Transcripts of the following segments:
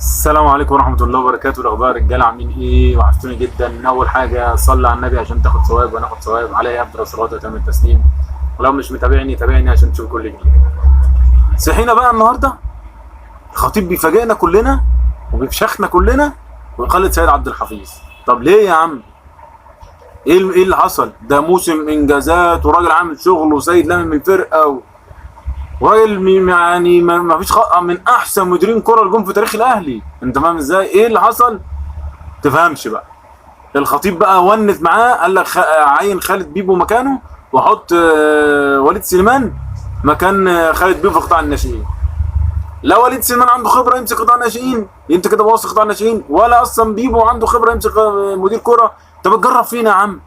السلام عليكم ورحمة الله وبركاته. الأخبار رجالة عاملين إيه؟ وحشتوني جدا. أول حاجة صلي على النبي عشان تاخد ثواب وأنا آخد ثواب، عليه أفضل الصلاة وأتم التسليم. ولو مش متابعني تابعني عشان تشوف كل جديد. صحينا بقى النهاردة الخطيب بيفاجئنا كلنا وبيفشخنا كلنا ويقلد سيد عبد الحفيظ. طب ليه يا عم؟ إيه اللي حصل؟ ده موسم إنجازات وراجل عامل شغل وسيد لامم الفرقة وراجل يعني ما فيش من احسن مديرين كره اللي جم في تاريخ الاهلي. انت فاهم ازاي؟ ايه اللي حصل؟ تفهمش بقى. الخطيب بقى ونت معاه، قال لك عين خالد بيبو مكانه واحط وليد سليمان مكان خالد بيبو في قطاع الناشئين. لا وليد سليمان عنده خبره يمسك قطاع الناشئين، انت كده بوظت قطاع الناشئين، ولا اصلا بيبو عنده خبره يمسك مدير كره. انت بتجرب فينا يا عم،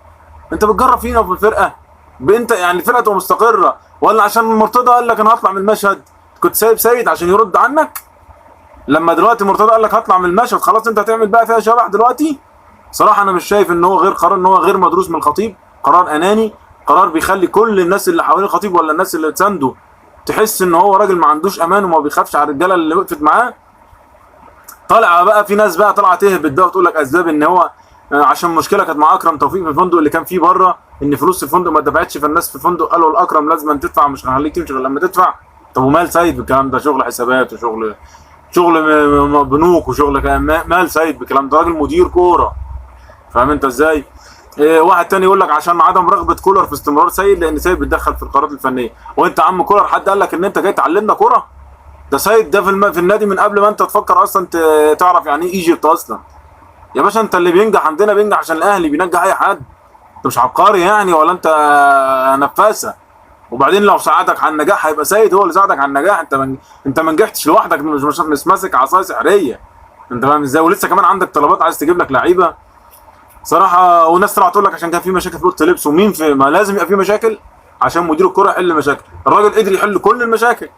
انت بتجرب فينا في الفرقه. انت يعني الفرقه تبقى مستقره، ولا عشان مرتضى قال لك انا هطلع من المشهد كنت سايب سيد عشان يرد عنك؟ لما دلوقتي مرتضى قال لك هطلع من المشهد خلاص انت هتعمل بقى فيها شبح دلوقتي؟ صراحه انا مش شايف ان هو غير قرار، ان هو غير مدروس من الخطيب، قرار اناني، قرار بيخلي كل الناس اللي حوالين الخطيب ولا الناس اللي تسانده تحس ان هو راجل ما عندوش امان وما بيخافش على الرجاله اللي وقفت معاه. طالع بقى في ناس بقى طالعه تهبط بقى وتقول لك اسباب ان هو عشان مشكله كانت مع اكرم توفيق في الفندق اللي كان فيه بره، ان فلوس الفندق ما دفعتش، فالناس في الفندق قالوا لاكرم لازم تدفع، مش هنخليك تمشي غير لما تدفع. طب ومال سيد بالكلام ده؟ شغل حسابات وشغل بنوك وشغل مال سيد بالكلام ده؟ راجل مدير كوره، فاهم انت ازاي؟ واحد تاني يقول لك عشان عدم رغبه كولر في استمرار سيد لان سيد بيتدخل في القرارات الفنيه. وانت يا عم كولر حد قال لك ان انت جاي تعلمنا كوره؟ ده سيد ده في النادي من قبل ما انت تفكر اصلا تعرف يعني ايه ايجيبت اصلا. يا باشا انت اللي بينجح عندنا بينجح عشان الاهلي بينجح اي حد. انت مش عبقري يعني، ولا انت نفاسه؟ وبعدين لو ساعدك على النجاح هيبقى سيد هو اللي ساعدك على النجاح. انت ما نجحتش لوحدك، مش ماسك عصايه سحريه. انت فاهم ازاي؟ ولسه كمان عندك طلبات عايز تجيب لك لعيبه صراحه. وناس طلعت تقول لك عشان كان في مشاكل في اوضه اللبس. ومين في ما لازم يبقى في مشاكل عشان مدير الكره يحل مشاكل؟ الراجل قدر يحل كل المشاكل،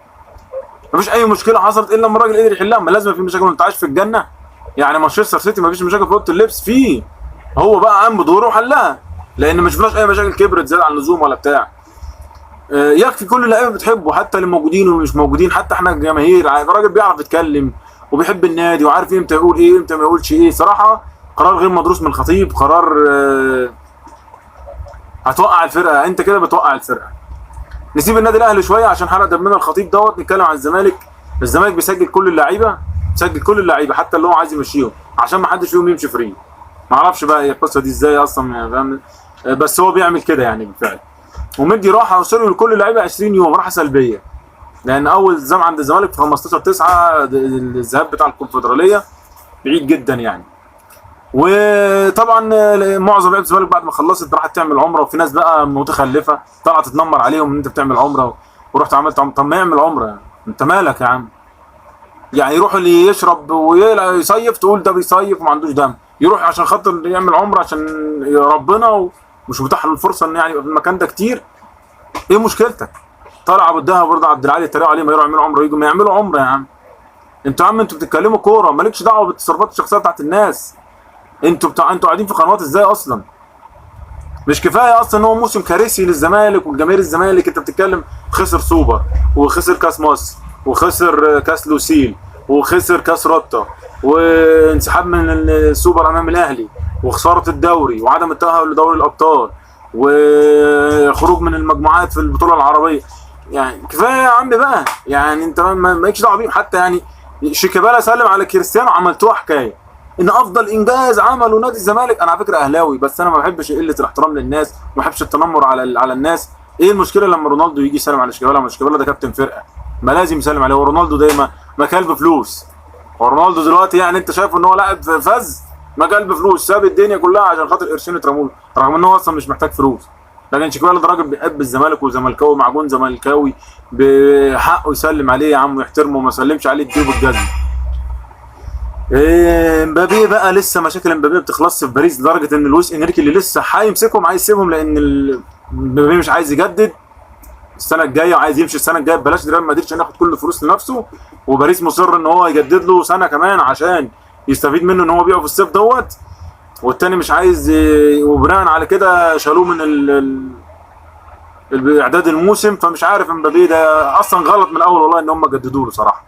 مفيش اي مشكله حصلت الا لما الراجل قدر يحلها. ما لازم في مشاكل وانت عايش في الجنه؟ يعني مانشستر سيتي مفيش مشاكل في اوضه اللبس؟ فيه. هو بقى قام بدوره وحلها، لان ما شفناش اي مشاكل كبرت زياده عن اللزوم ولا بتاع. يكفي كل اللعيبه بتحبه، حتى اللي موجودين واللي مش موجودين، حتى احنا الجماهير. الراجل بيعرف يتكلم وبيحب النادي وعارف امتى يقول ايه امتى ما يقولش ايه. صراحه قرار غير مدروس من الخطيب، قرار هتوقع الفرقه. انت كده بتوقع الفرقه. نسيب النادي الاهلي شويه عشان حرق دمنا الخطيب دوت. نتكلم عن الزمالك. الزمالك بيسجل كل اللعيبه، بيسجل كل اللعيبه حتى اللي هو عايز يمشيهم عشان ما حدش فيهم يمشي فري. ما اعرفش بقى هي القصه دي ازاي اصلا يعني، فاهم؟ بس هو بيعمل كده يعني بالفعل. ومدي راحه وصلوا لكل اللعيبه 20 يوم راحه سلبيه، لان اول التزام عند الزمالك في 15/9 الذهاب بتاع الكونفدراليه بعيد جدا يعني. وطبعا معظم لعيبه الزمالك بعد ما خلصت راحت تعمل عمره، وفي ناس بقى متخلفه طلعت تتنمر عليهم ان انت بتعمل عمره ورحت عملت عمره. طب ما يعمل عمره يعني، انت مالك يا عم؟ يعني يروح اللي يشرب ويصيف تقول ده بيصيف وما عندوش دم، يروح عشان خاطر يعمل عمره عشان ربنا ومش متاح له الفرصه ان يعني يبقى في المكان ده كتير. ايه مشكلتك؟ طلع ابو الدهب ورضا عبد العالي اتريقوا عليه ما يروحوا يعملوا عمره، يجوا ما يعملوا عمره يا عم. انتوا يا عم انتوا بتتكلموا كوره، مالكش دعوه بالتصرفات الشخصيه بتاعت الناس. انتوا قاعدين في قنوات ازاي اصلا؟ مش كفايه اصلا ان هو موسم كارثي للزمالك والجماهير الزمالك؟ انت بتتكلم خسر سوبر وخسر كاس مصر وخسر كاس لوسيل وخسر كاس رابطه وانسحاب من السوبر امام الاهلي وخساره الدوري وعدم التاهل لدوري الابطال وخروج من المجموعات في البطوله العربيه. يعني كفايه يا عم بقى، يعني انت مالكش دعوه بيهم حتى. يعني شيكابالا سلم على كريستيانو عملتوها حكايه ان افضل انجاز عمله نادي الزمالك. انا على فكره اهلاوي بس انا ما بحبش قله الاحترام للناس وما بحبش التنمر على الناس. ايه المشكله لما رونالدو يجي يسلم على شيكابالا؟ ما شيكابالا ده كابتن فرقه، ما لازم يسلم عليه. ورونالدو ده ما كلب فلوس. ورونالدو دلوقتي يعني انت شايف ان هو لاعب فز؟ ما كلب فلوس، ساب الدنيا كلها عشان خاطر قرشين اترموا له، رغم ان هو اصلا مش محتاج فلوس. لكن شيكابالا ده راجل بيحب الزمالك وزملكاوي معجون زملكاوي، بحقه يسلم عليه يا عم ويحترمه وما يسلمش عليه اديله بالجزم. امبابي بقى لسه مشاكل امبابي ما بتخلصش في باريس، لدرجه ان لويس انريكي اللي لسه هيمسكهم عايز يسيبهم لان امبابي مش عايز يجدد السنه الجايه وعايز يمشي السنه الجايه ببلاش ريال مدريد عشان ياخد كل الفلوس لنفسه. وباريس مصر ان هو يجدد له سنه كمان عشان يستفيد منه ان هو بيعه في الصيف دوت، والتاني مش عايز. وبناء على كده شالوه من اعداد الموسم. فمش عارف امبابي ده اصلا غلط من الاول والله ان هم جددوا له صراحه.